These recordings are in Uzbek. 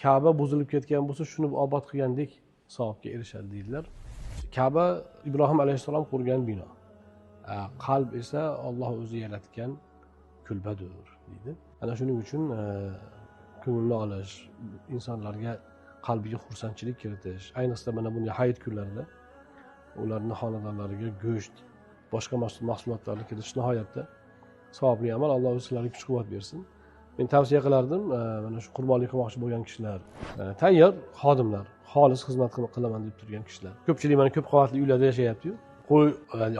Ka'ba buzilib ketgan bo'lsa, shuni obod qilgandek savobga erishadi deydilar. Ka'ba Ibrohim alayhissalom qurgan bino. Qalb esa Alloh o'zi yaratgan kulbadir deydi. Ana shuning uchun ko'ngilni olish, insonlarga qalbiga xursandchilik kiritish, ayniqsa mana bunday hayit kunlarida ularning xonadonlariga go'sht, boshqa mahsulotlarni kiritish nihoyatda savobli amal. Alloh o'zi sizlarga kuch-quvvat bersin. Men tavsiya qilardim, mana shu qurbonlik qilmoqchi bo'lgan kishilar, tayyor xodimlar, xolis xizmat qilaman deb turgan kishilar. Ko'pchilik mana ko'p qavatli uylarda yashayapti-yu. Qo'y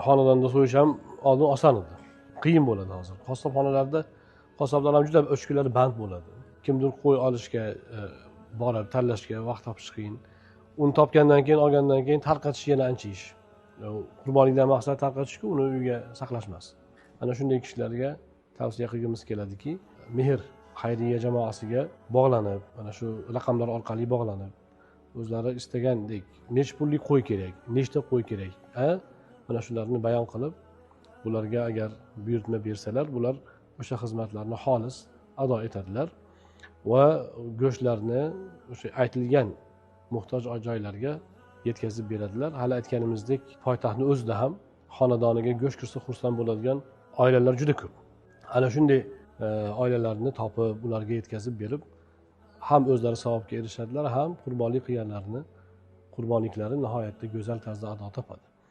xonadonda so'yish ham oldin oson edi. Qiyin bo'ladi hozir. Qassobxonalarda qassoblar ham juda ochko'lari band bo'ladi. Kimdir qo'y olishga boradi, tanlashga vaqt topish qiyin. Uni topgandan keyin, olgandan keyin tarqatish yana ancha ish. Qurbonlikdan maqsad tarqatishku, uni uyga saqlash emas. Ana shunday kishilarga tavsiya qilgimiz keladiki, mehr xayriya jamoasiga bog'lanib, mana shu raqamlar orqali bog'lanib, o'zlari istagandek nechta pullik qo'y kerak, nechta qo'y kerak, mana shularni bayon qilib, bularga agar buyurtma bersalar, bular o'sha xizmatlarni xolis ado etadilar va go'shtlarni o'sha aytilgan muhtoj joylarga yetkazib beradilar. Hali aytganimizdek, poytaxtning o'zida ham xonadoniga go'sht kirsa xursand bo'ladigan oilalar juda ko'p. Ana shunday oilalarni topib, ularga yetkazib berib, ham o'zlari savobga erishadilar, ham qurbonlik qilganlarni qurbonliklari nihoyatda go'zal tarzda ado topadi.